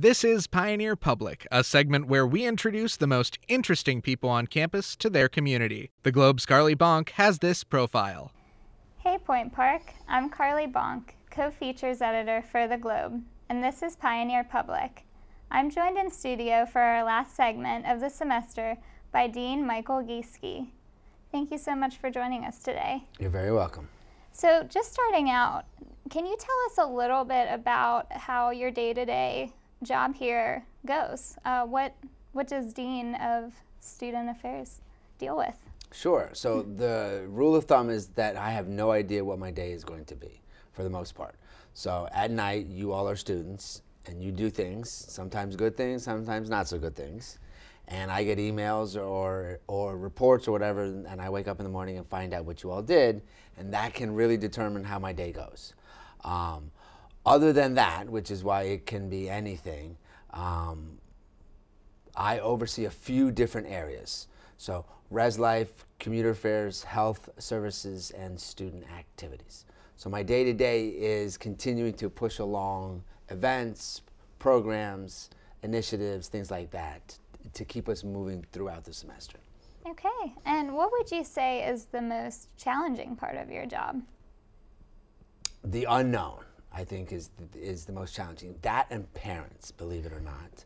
This is Pioneer Public, a segment where we introduce the most interesting people on campus to their community. The Globe's Carly Bonk has this profile. Hey Point Park, I'm Carly Bonk, co-features editor for The Globe, and this is Pioneer Public. I'm joined in studio for our last segment of the semester by Dean Michael Gieseke. Thank you so much for joining us today. You're very welcome. So just starting out, can you tell us a little bit about how your day-to-day job here goes? What does Dean of Student Affairs deal with? Sure. So the rule of thumb is that I have no idea what my day is going to be, for the most part. So at night, you all are students, and you do things, sometimes good things, sometimes not so good things. And I get emails or reports or whatever, and I wake up in the morning and find out what you all did, and that can really determine how my day goes. Other than that, which is why it can be anything, I oversee a few different areas. So res life, commuter affairs, health services, and student activities. So my day-to-day is continuing to push along events, programs, initiatives, things like that, to keep us moving throughout the semester. Okay, and what would you say is the most challenging part of your job? The unknown, I think, is the most challenging. That and parents, believe it or not.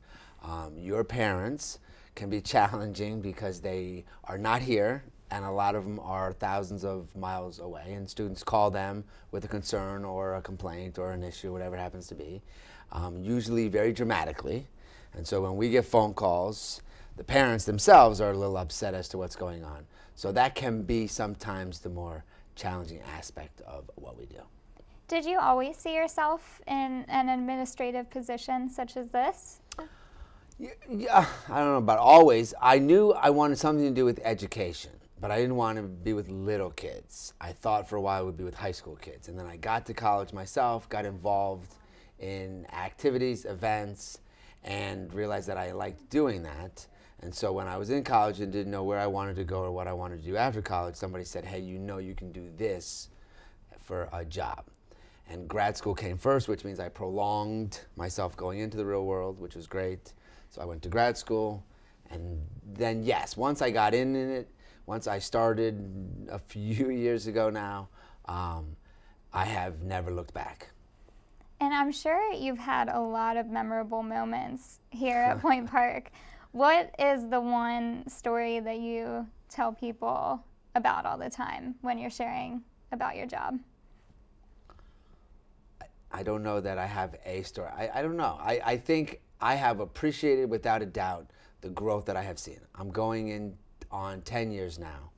Your parents can be challenging because they are not here, and a lot of them are thousands of miles away, and students call them with a concern or a complaint or an issue, whatever it happens to be, usually very dramatically. And so when we get phone calls, the parents themselves are a little upset as to what's going on. So that can be sometimes the more challenging aspect of what we do. Did you always see yourself in an administrative position such as this? Yeah, I don't know about always. I knew I wanted something to do with education, but I didn't want to be with little kids. I thought for a while it would be with high school kids. And then I got to college myself, got involved in activities, events, and realized that I liked doing that. And so when I was in college and didn't know where I wanted to go or what I wanted to do after college, somebody said, hey, you know you can do this for a job. And grad school came first, which means I prolonged myself going into the real world, which was great. So I went to grad school, and then yes, once I got in it, once I started a few years ago now, I have never looked back. And I'm sure you've had a lot of memorable moments here at Point Park. What is the one story that you tell people about all the time when you're sharing about your job? I don't know that I have a story. I don't know. I think I have appreciated without a doubt the growth that I have seen. I'm going in on 10 years now,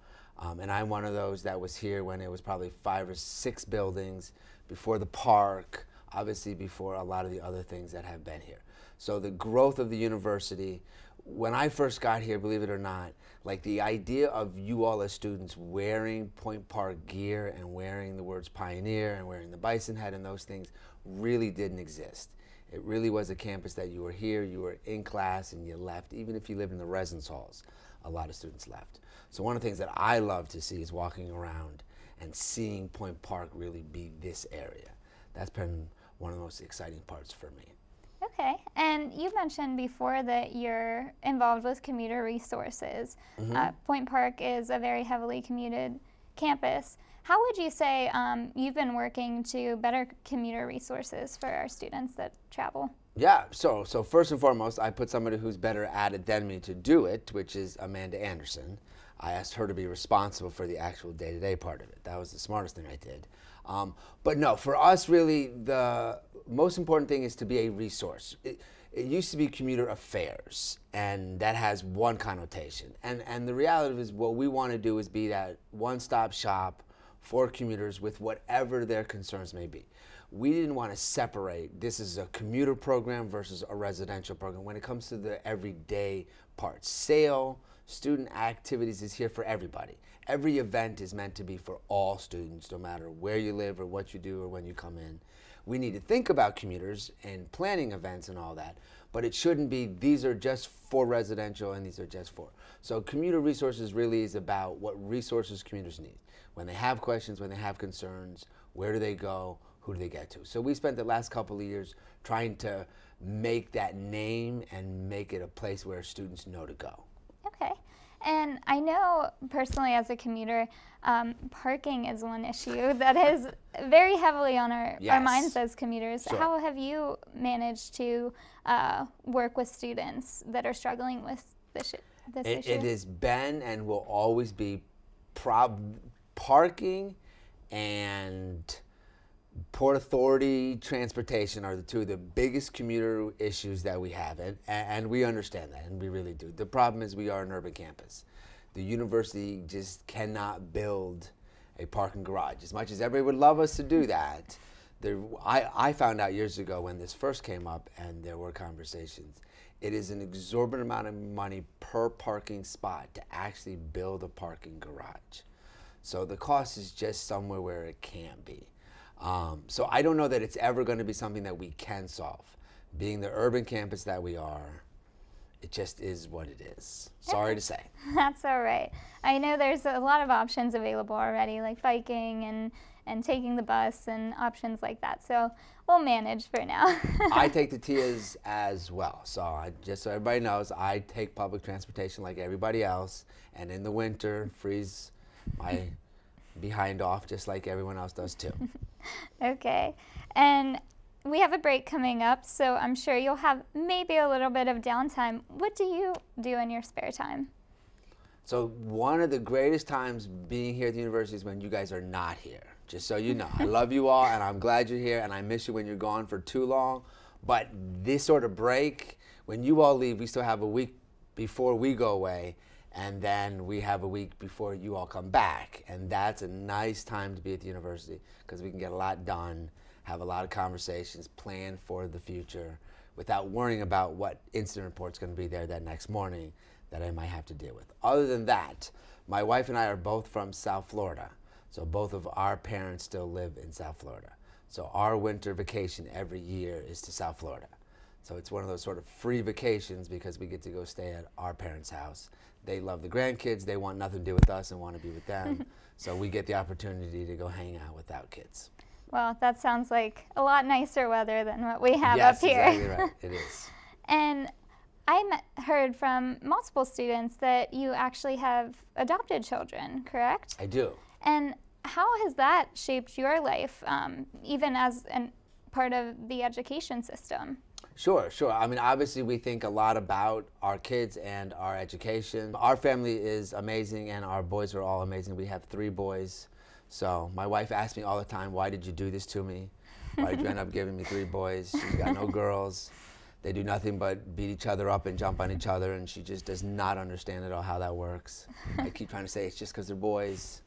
and I'm one of those that was here when it was probably 5 or 6 buildings, before the park, obviously before a lot of the other things that have been here. So the growth of the university, when I first got here, believe it or not, like the idea of you all as students wearing Point Park gear and wearing the words Pioneer and wearing the bison hat and those things really didn't exist. It really was a campus that you were here, you were in class, and you left. Even if you lived in the residence halls, a lot of students left. So one of the things that I love to see is walking around and seeing Point Park really be this area. That's been one of the most exciting parts for me. Okay, and you mentioned before that you're involved with commuter resources. Point Park is a very heavily commuted campus. How would you say you've been working to better commuter resources for our students that travel? Yeah, so first and foremost, I put somebody who's better at it than me to do it, which is Amanda Anderson. I asked her to be responsible for the actual day-to-day part of it. That was the smartest thing I did. But no, for us really, the most important thing is to be a resource. It used to be commuter affairs, and that has one connotation. And the reality is what we want to do is be that one-stop shop for commuters with whatever their concerns may be. We didn't want to separate, this is a commuter program versus a residential program when it comes to the everyday parts. SAIL, student activities, is here for everybody. Every event is meant to be for all students, no matter where you live or what you do or when you come in. We need to think about commuters and planning events and all that, but it shouldn't be these are just for residential and these are just for. So commuter resources really is about what resources commuters need. When they have questions, when they have concerns, where do they go, who do they get to? So we spent the last couple of years trying to make that name and make it a place where students know to go. Okay. And I know personally as a commuter, parking is one issue that is very heavily on our minds as commuters. Sure. How have you managed to work with students that are struggling with this issue? It has been and will always be parking and Port Authority transportation are the two of the biggest commuter issues that we have, and we understand that, and we really do. The problem is we are an urban campus. The university just cannot build a parking garage. As much as everybody would love us to do that, I found out years ago when this first came up and there were conversations, it is an exorbitant amount of money per parking spot to actually build a parking garage. So the cost is just somewhere where it can be. So I don't know that it's ever going to be something that we can solve. Being the urban campus that we are, it just is what it is. Sorry to say. That's all right. I know there's a lot of options available already, like biking and taking the bus and options like that. So we'll manage for now. I take the TIAs as well. So just so everybody knows, I take public transportation like everybody else. And in the winter, freeze my behind off just like everyone else does too. Okay. And we have a break coming up, so I'm sure you'll have maybe a little bit of downtime. What do you do in your spare time? So one of the greatest times being here at the university is when you guys are not here. Just so you know, I love you all and I'm glad you're here and I miss you when you're gone for too long. But this sort of break, when you all leave, we still have a week before we go away. And then we have a week before you all come back. And that's a nice time to be at the university because we can get a lot done, have a lot of conversations, plan for the future without worrying about what incident report's going to be there that next morning that I might have to deal with. Other than that, my wife and I are both from South Florida. So both of our parents still live in South Florida. So our winter vacation every year is to South Florida. So it's one of those sort of free vacations because we get to go stay at our parents' house. They love the grandkids. They want nothing to do with us and want to be with them. So we get the opportunity to go hang out with our kids. Well, that sounds like a lot nicer weather than what we have up here. Yes, exactly right. It is. And I heard from multiple students that you actually have adopted children, correct? I do. And how has that shaped your life, even as part of the education system? Sure. I mean, obviously we think a lot about our kids and our education. Our family is amazing and our boys are all amazing. We have 3 boys. So my wife asks me all the time, why did you do this to me? Why did you end up giving me 3 boys? She's got no girls. They do nothing but beat each other up and jump on each other, and she just does not understand at all how that works. I keep trying to say it's just because they're boys.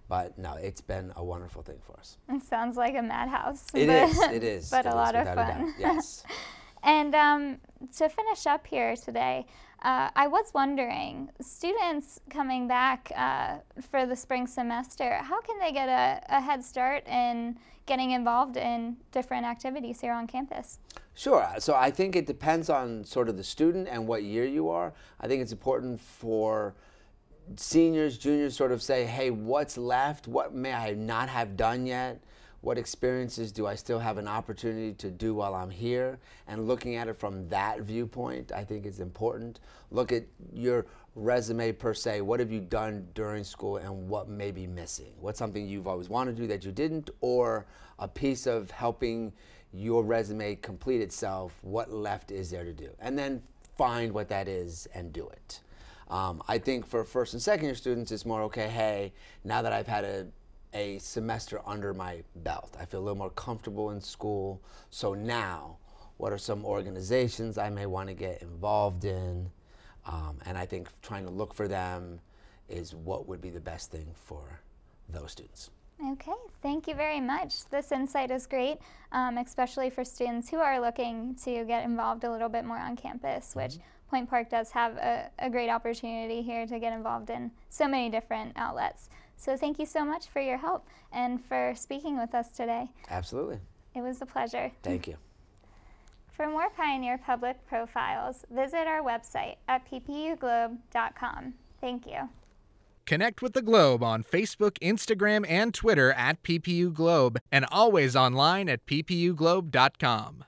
But no, it's been a wonderful thing for us. It sounds like a madhouse. It is. But a lot of fun. Yes. And to finish up here today, I was wondering, students coming back for the spring semester, how can they get a head start in getting involved in different activities here on campus? Sure. So I think it depends on sort of the student and what year you are. I think it's important for seniors, juniors sort of say, hey, what's left? What may I not have done yet? What experiences do I still have an opportunity to do while I'm here? And looking at it from that viewpoint, I think is important. Look at your resume per se. What have you done during school and what may be missing? What's something you've always wanted to do that you didn't, or a piece of helping your resume complete itself? What left is there to do? And then find what that is and do it. I think for first and second year students, it's more, okay, hey, now that I've had a semester under my belt, I feel a little more comfortable in school. So now, what are some organizations I may want to get involved in? And I think trying to look for them is what would be the best thing for those students. Okay, thank you very much. This insight is great, especially for students who are looking to get involved a little bit more on campus, which Point Park does have a great opportunity here to get involved in so many different outlets. So thank you so much for your help and for speaking with us today. Absolutely. It was a pleasure. Thank you. For more Pioneer Public profiles, visit our website at ppuglobe.com. Thank you. Connect with the Globe on Facebook, Instagram, and Twitter at PPU Globe, and always online at ppuglobe.com.